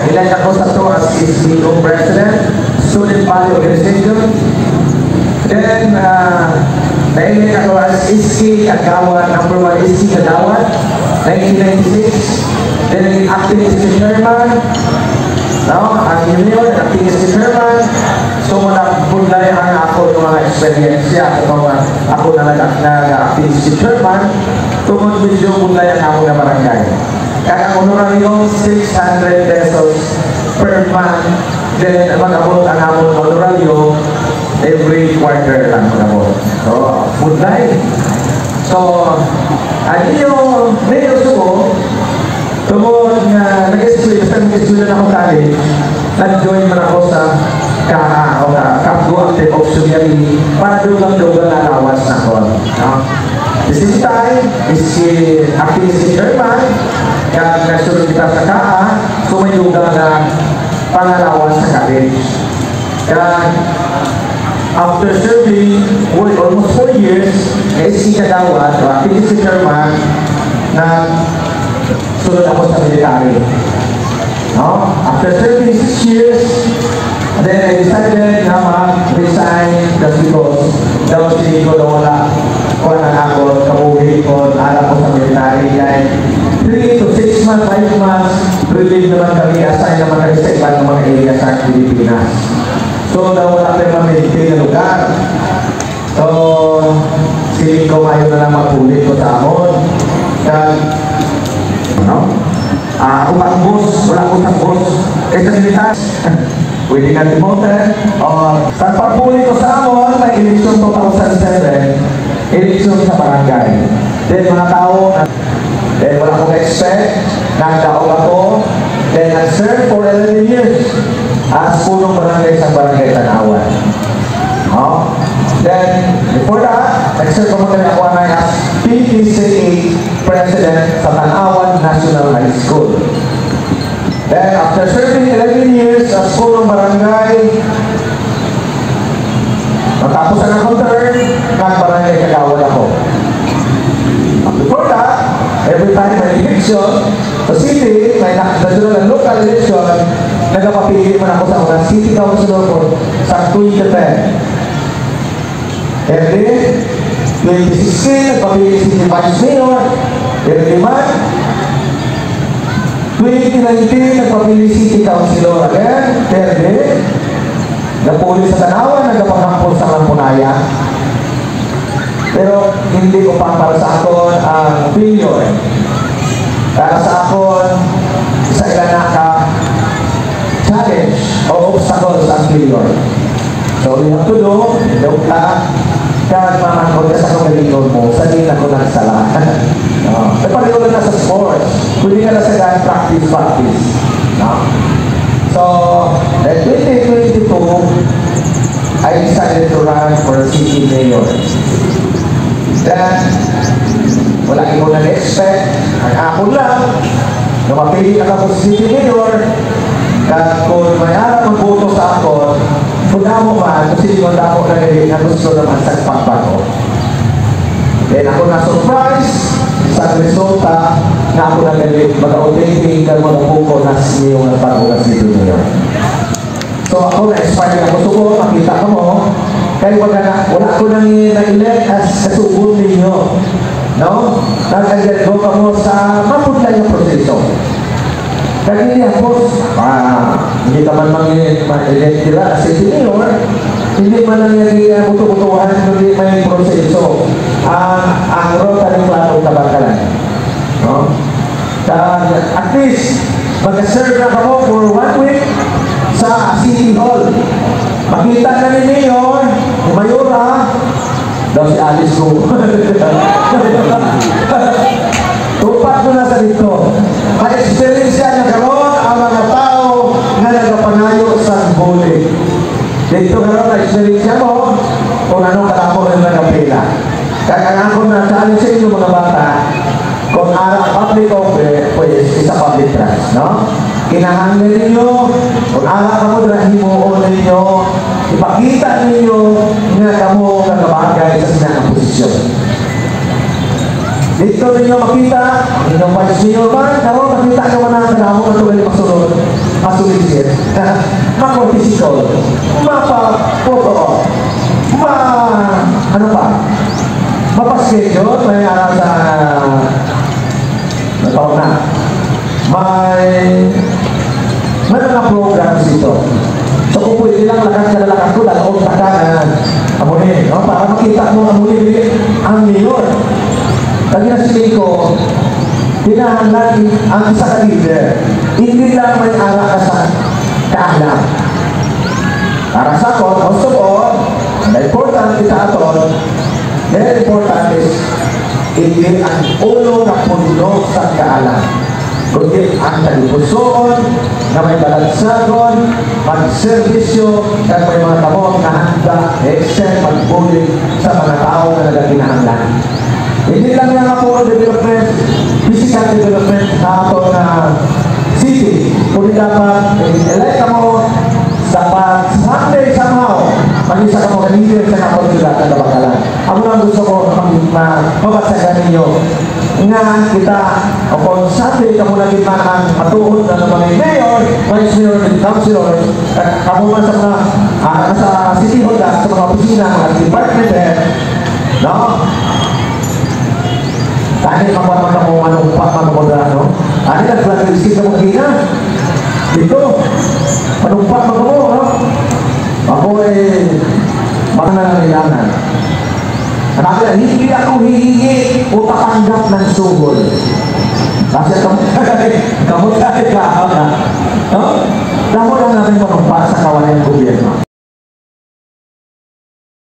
Elect ako sa to as SBO President, Student Body Organization. Then, na-elect ako as SK Kagawad, number 1 SK Kagawad, 1996. Then, naging acting SK Chairman. No? Ang junior, acting SK Chairman. So, nag-budlay ang ako ng mga experience ako na nag-acting SK Chairman. Tungkol medyo budlay ang ako na barangay. Kaya ang honorario, 600 pesos per month. Then, mag-abot ang among honorario every quarter lang mag-abot. So, budlay. So, yung mayor ko, tungkol nga nag-eskwila na ako kali, nag-join man ako sa KAA o Kapgo Active Auxiliary para dugang-dugang nalawas na ako. No? The same time, is si acting si Chairman, kaya nasunod kita sa KAA, sumayugang na pangalawas sa college. Kaya after serving almost 4 years, si Kagawad, o acting si Chairman, na sunod ako sa military. No? After serving 6 years, then I decided na mag-resign just because daw si ko na wala ako, kabuhi ko, alam ko sa military. Dahil 3 to 6 months, 5 months, relieve naman kami, assign naman kami sa ibang mga area sa Pilipinas. So, daw wala kayo ma-maintain na lugar. So, siling ko kayo na lang mapulit ko sa amon. Ano? Ako ba ang boss? Wala ko sa boss. Sa military. Pwede nga demoted. Sa pagpuli ko sa amon, may election 2007, election sa barangay. Then mga tao, then wala akong expect, nagdaog ako, then nag-serve for 11 years as punong barangay sa barangay Tanawan. Then, before that, nag-serve ako na as PTCA President sa Tanawan National High School. Then, after serving 11 years as punong barangay, matapos ang akong term, nag-barangay Kagawad ako. Before that, every time may election, sa city, may national and local election, nagpapili man ako sa mga city councilor ko sa 2010. Every 2016, nagpapili si Vice Mayor, every month. 2019, nagpapili city councilor again, every. Napuli sa Tanawan, nagpapakampos sa Lampunaya. Pero hindi ko pa para sa akon ang opinion. Para sa akon, sa ilan na challenge o obstacles ang opinion. So, we have to do, don't ka, kahit mamangkod ka sa kagalingon mo, sa din ako nagsala. Napareho na sa sports, pwede ka na sa gaan practice. So, in 2022, I decided to run for city mayor. Then, wala ko nag-expect. Ang ako lang, na mapili na ako sa city mayor, at kung may harap ang boto sa ako, kung mo man, kasi di mo damo na gusto naman sa pagbago. Then ako na-surprise sa resulta na ako nagalit, mag-auditing ka mo ng buko na yung nagbago na city mayor. So ako na-expire na ko subo, makita ko mo, kaya wala ko nang na-elect as kasubon ninyo. No? Nag-agad ko mo sa mapudlay na proseso. Kaya hindi ako, hindi ka man mag-elect nila as city mayor, hindi man lang yung buto-butuhan, hindi may proseso. Ang Rotary Club ng Kabangkalan. No? At least, mag-serve na ako for 1 week sa City Hall. Makita na ni Mayor, ni Mayora, daw si Alice ko. Tupat ko na sa dito. Ma-experience yan na karoon ang mga tao na nagapanayo sa bully. Dito karoon na-experience mo kung anong kalako rin nagapila. Kaya nga ako na-challenge sa inyo mga bata, kung public office, pues, isa public trust, no? Kinahanglan ninyo, kung ka mo na himuon ninyo, ipakita ninyo nga kamo nagabagay sa sinanang posisyon. Dito ninyo makita, inyong vice mayor man, kamo makita ka mo na kailangan mo ito masunod. Mas masulisit, makortisikol, mapa-photo, ano pa, mapaschedule, may sa natawag na, may mga programs ito. So kung pwede lang lakas ka na lakas ko, laloon ka na amunin, no? Para makita mo amunin ang mayor. Lagi na si ko, hinahanglan ang isa ka leader. Hindi lang may ara ka sa kaalam. Para sa ako, most of all, the important kita aton, very important is hindi ang ulo na puno sa kaalam. Kundi ang talipusoon na may balansagon, mag-servisyo at may mga tamong na handa, except mag-bully sa mga tao na nagaginahanglan. Hindi lang nga po development, physical development sa ato na city. Kung dapat, elect ka mo, dapat someday somehow, mag-isa ka mo kanina sa kapuntulat na kabakalan. Ako lang gusto ko mabasagan ninyo nga kita, o kung someday ka mo naging ang matuod na mga mayor, vice mayor, and councilor, kamo man sa mga sa city hall sa mga opisina, mga department head, no? Kahit magpapag na kung anong pagmamagod, no? Ano nag-flag-listing na magkina? Dito, anong pagmamagod, no? Ako mga nangangailangan. Hanapin, hindi ako hihingi o tatanggap ng sugol. Kasi kamot tayo ka, no? Damo lang namin manumpa sa kawalan ng gobyerno.